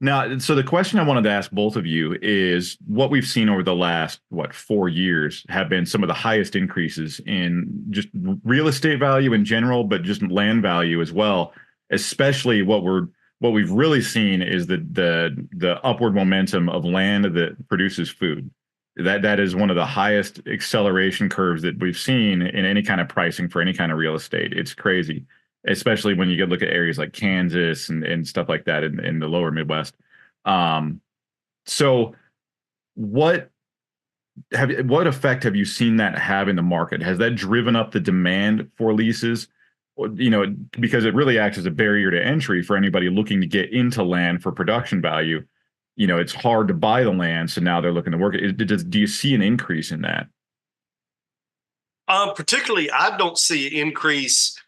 Now, so the question I wanted to ask both of you is what we've seen over the last, 4 years have been some of the highest increases in just real estate value in general, but just land value as well. Especially what we've really seen is the upward momentum of land that produces food. That is one of the highest acceleration curves that we've seen in any kind of pricing for any kind of real estate. It's crazy, especially when you get look at areas like Kansas and stuff like that in the lower Midwest. Um, so what what effect have you seen that have in the market? Has that driven up the demand for leases? Because it really acts as a barrier to entry for anybody looking to get into land for production value. It's hard to buy the land, so now they're looking to work it. Do you see an increase in that? Particularly, I don't see an increase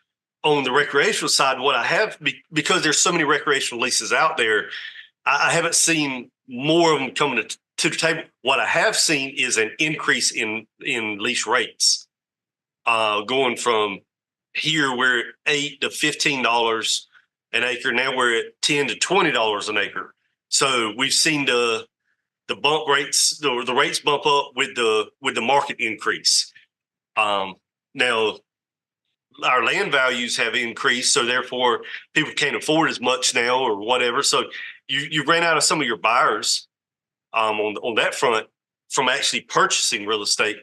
on the recreational side. What I have, because there's so many recreational leases out there, I haven't seen more of them coming to the table. What I have seen is an increase in lease rates, going from here we're at $8 to $15 an acre. Now we're at $10 to $20 an acre. So we've seen the bump rates, the rates bump up with the market increase. Now our land values have increased, so therefore people can't afford as much now or whatever. So you ran out of some of your buyers on that front from actually purchasing real estate.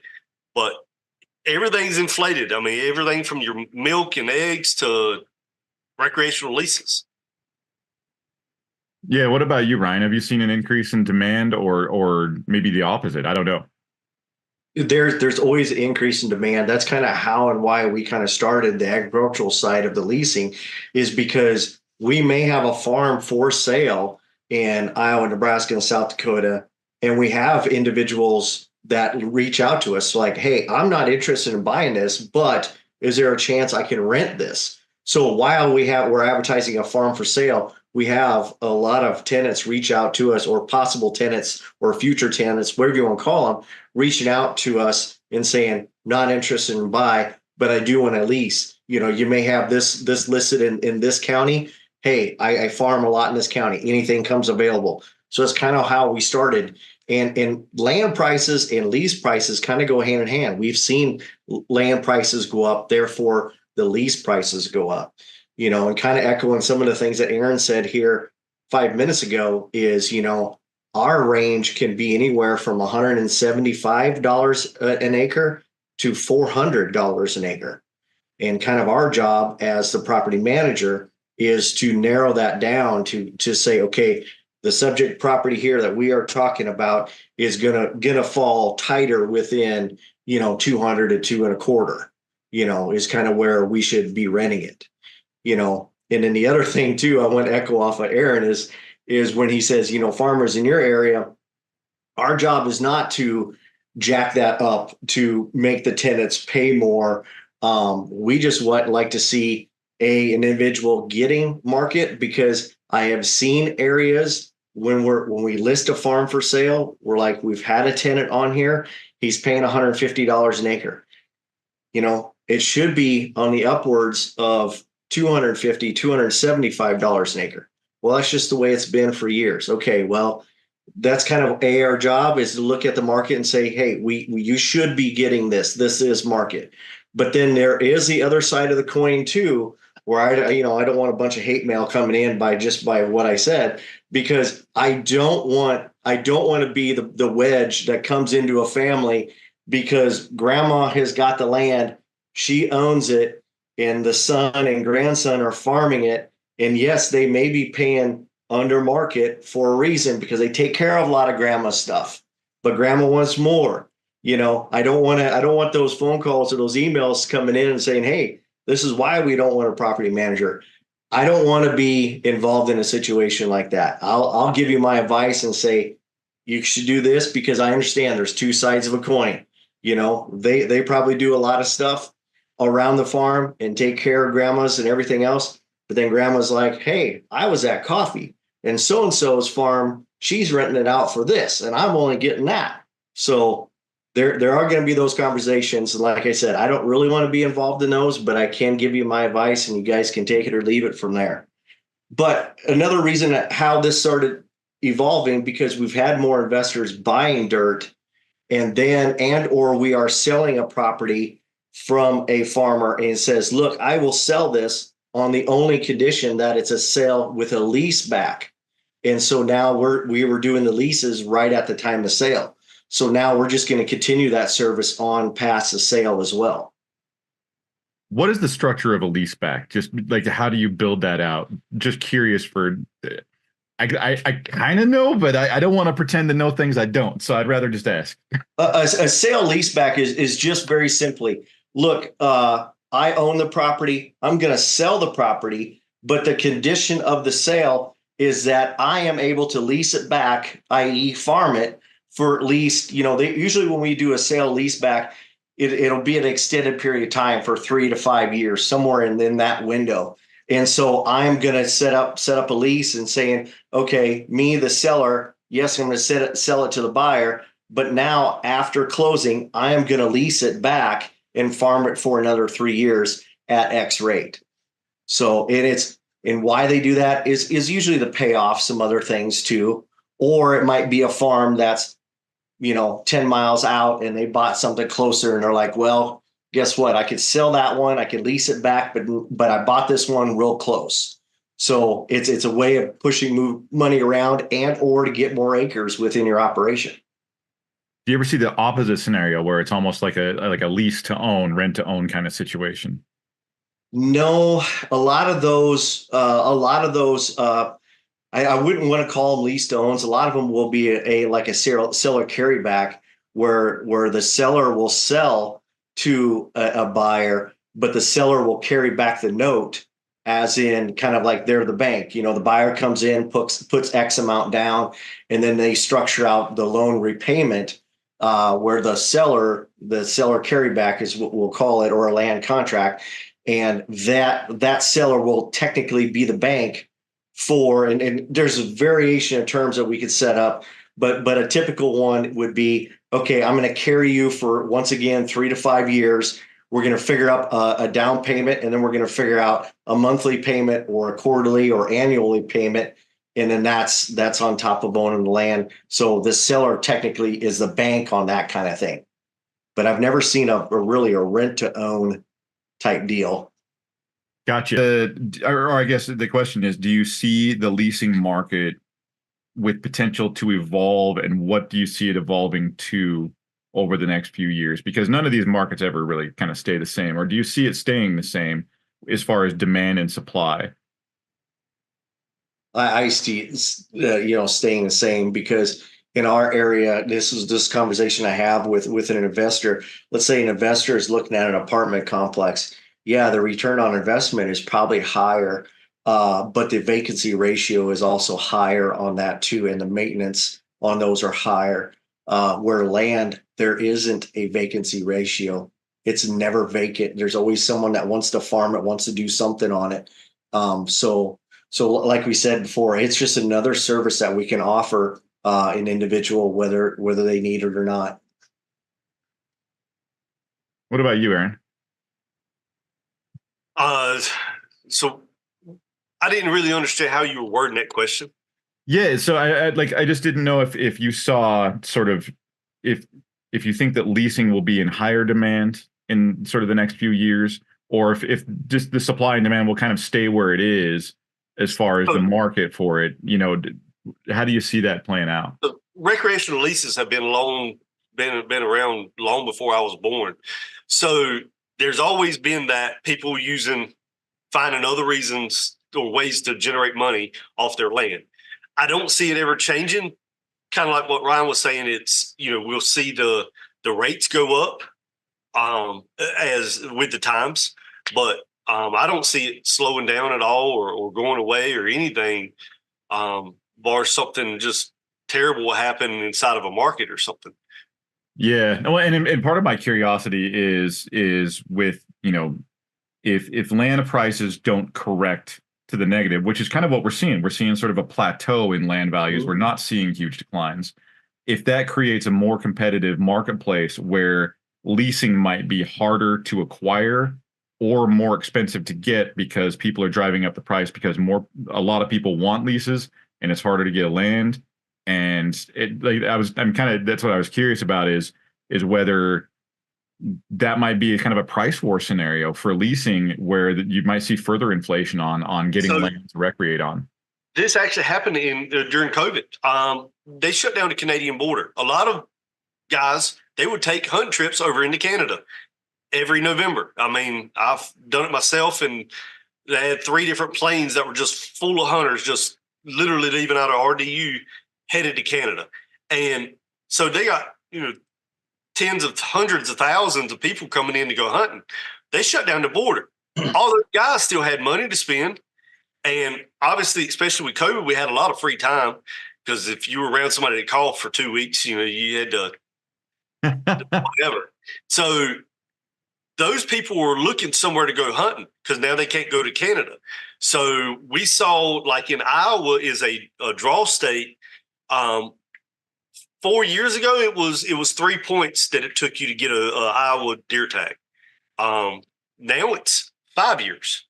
But everything's inflated. I mean, everything from your milk and eggs to recreational leases. Yeah, what about you, Ryan? Have you seen an increase in demand or maybe the opposite? I don't know. There's always an increase in demand. That's kind of how and why we kind of started the agricultural side of the leasing, is because we may have a farm for sale in Iowa, Nebraska, and South Dakota, and we have individuals that reach out to us like, hey, I'm not interested in buying this, but is there a chance I can rent this? So while we're advertising a farm for sale, we have a lot of tenants reach out to us, or possible tenants or future tenants, whatever you want to call them, reaching out to us and saying, not interested in buy, but I do want to lease. You may have this listed in this county. Hey, I farm a lot in this county. Anything comes available. So that's kind of how we started. And land prices and lease prices kind of go hand in hand. We've seen land prices go up, therefore the lease prices go up. And kind of echoing some of the things that Aaron said here 5 minutes ago is, our range can be anywhere from $175 an acre to $400 an acre. And kind of our job as the property manager is to narrow that down to say, okay, the subject property here that we are talking about is gonna fall tighter within 200 to 225, is kind of where we should be renting it. And then the other thing too, I want to echo off of Aaron is when he says, farmers in your area, our job is not to jack that up to make the tenants pay more. We just like to see an individual getting market, because I have seen areas when we list a farm for sale, we've had a tenant on here, he's paying $150 an acre. It should be on the upwards of $250, $275 an acre. Well, that's just the way it's been for years. Okay, well, that's kind of our job, is to look at the market and say, hey, you should be getting this. This is market. But then there is the other side of the coin too, where I don't want a bunch of hate mail coming in by what I said, because I don't want to be the wedge that comes into a family because grandma has got the land, she owns it, and the son and grandson are farming it. And yes, they may be paying under market for a reason, because they take care of a lot of grandma's stuff, but grandma wants more. I don't want those phone calls or those emails coming in and saying, hey, this is why we don't want a property manager. I don't want to be involved in a situation like that. I'll give you my advice and say, you should do this, because I understand there's two sides of a coin. They probably do a lot of stuff around the farm and take care of grandmas and everything else. But then grandma's like, hey, I was at coffee and so-and-so's farm, she's renting it out for this, and I'm only getting that. So there are going to be those conversations. And like I said, I don't really want to be involved in those, but I can give you my advice and you guys can take it or leave it from there. But another reason how this started evolving because we've had more investors buying dirt and or we are selling a property from a farmer and says, look, I will sell this on the only condition that it's a sale with a lease back. And so now we were doing the leases right at the time of sale. So now we're just going to continue that service on past the sale as well. What is the structure of a lease back? Just like, how do you build that out? Just curious for, I kind of know, but I don't want to pretend to know things I don't. So I'd rather just ask. A sale leaseback is just very simply, look, I own the property. I'm going to sell the property, but the condition of the sale is that I am able to lease it back, i.e. farm it for at least, usually when we do a sale leaseback, it'll be an extended period of time for 3 to 5 years, somewhere in that window. And so I'm going to set up a lease and saying, okay, me, the seller, yes, I'm going to sell it to the buyer. But now after closing, I am going to lease it back and farm it for another 3 years at X rate. So and why they do that is usually to pay off some other things too. Or it might be a farm that's, 10 miles out and they bought something closer and they're like, well, guess what? I could sell that one. I could lease it back, but I bought this one real close. So it's a way of pushing money around and or to get more acres within your operation. Do you ever see the opposite scenario where it's almost like a lease to own, rent to own kind of situation? No, a lot of those, I wouldn't want to call them lease to owns. A lot of them will be a seller carryback where the seller will sell to a buyer, but the seller will carry back the note, as in kind of like they're the bank. The buyer comes in, puts X amount down, and then they structure out the loan repayment where the seller carryback is what we'll call it, or a land contract, and that seller will technically be the bank for, and there's a variation of terms that we could set up, but a typical one would be, okay, I'm going to carry you for, once again, 3 to 5 years. We're going to figure out a down payment, and then we're going to figure out a monthly payment or a quarterly or annually payment. And then that's on top of owning the land. So the seller technically is the bank on that kind of thing. But I've never seen a rent to own type deal. Gotcha. Or I guess the question is, do you see the leasing market with potential to evolve, and what do you see it evolving to over the next few years? Because none of these markets ever really kind of stay the same. Or do you see it staying the same as far as demand and supply? I see staying the same, because in our area, this conversation I have with an investor. Let's say an investor is looking at an apartment complex. Yeah, the return on investment is probably higher, but the vacancy ratio is also higher on that too, and the maintenance on those are higher. Where land, there isn't a vacancy ratio. It's never vacant. There's always someone that wants to farm it, wants to do something on it. So like we said before, it's just another service that we can offer an individual, whether they need it or not. What about you, Aaron? So I didn't really understand how you were wording that question. Yeah, so I just didn't know if you saw sort of if you think that leasing will be in higher demand in sort of the next few years, or if just the supply and demand will kind of stay where it is as far as the market for it. How do you see that playing out? The recreational leases have been around long before I was born. So there's always been that people finding other reasons or ways to generate money off their land. I don't see it ever changing. Kind of like what Ryan was saying, it's, we'll see the rates go up as with the times, but I don't see it slowing down at all or going away or anything, bar something just terrible will happen inside of a market or something. Yeah, well, and part of my curiosity is with if land prices don't correct to the negative, which is kind of what we're seeing. We're seeing sort of a plateau in land values. We're not seeing huge declines. If that creates a more competitive marketplace where leasing might be harder to acquire or more expensive to get because people are driving up the price because a lot of people want leases and it's harder to get land, And that's what I was curious about is whether that might be a kind of a price war scenario for leasing where you might see further inflation on getting So land to recreate on. this actually happened during COVID. They shut down the Canadian border. A lot of guys, they would take hunting trips over into Canada every November. I mean, I've done it myself, and they had 3 different planes that were just full of hunters, just literally leaving out of RDU, headed to Canada. And so they got, tens of hundreds of thousands of people coming in to go hunting. They shut down the border. All those guys still had money to spend. And obviously, especially with COVID, we had a lot of free time, because if you were around somebody that called for 2 weeks, you had to whatever. So those people were looking somewhere to go hunting because now they can't go to Canada. So we saw, like in Iowa is a draw state. 4 years ago, it was 3 points that it took you to get a Iowa deer tag. Now it's 5 years.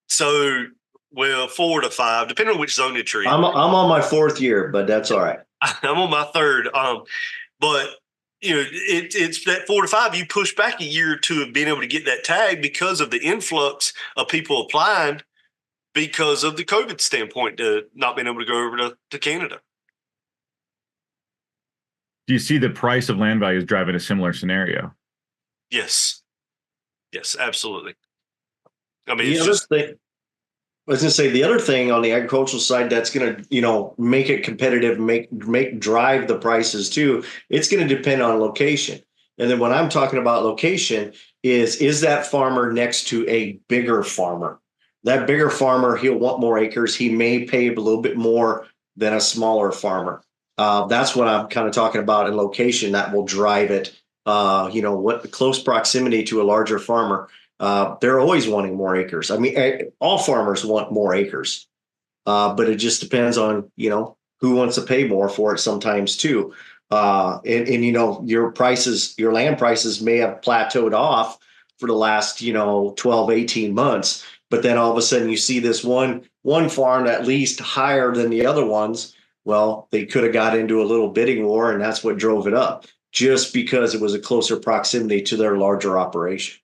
So, well, 4 to 5, depending on which zone that you're in. I'm on my 4th year, but that's all right. I'm on my 3rd. But it's that 4 to 5. You push back a year or two of being able to get that tag because of the influx of people applying because of the COVID standpoint, to not being able to go over to Canada. Do you see the price of land values driving a similar scenario? Yes, absolutely. I mean, The other thing, I was going to say, the other thing on the agricultural side that's going to, make it competitive, drive the prices too. It's going to depend on location. And then when I'm talking about location is that farmer next to a bigger farmer? That bigger farmer, he'll want more acres. He may pay a little bit more than a smaller farmer. That's what I'm kind of talking about in location that will drive it. What close proximity to a larger farmer. They're always wanting more acres. I mean, all farmers want more acres, but it just depends on, who wants to pay more for it sometimes too. Your land prices may have plateaued off for the last, 12, 18 months, but then all of a sudden you see this one farm at least higher than the other ones. Well, they could have got into a little bidding war, and that's what drove it up, just because it was a closer proximity to their larger operation.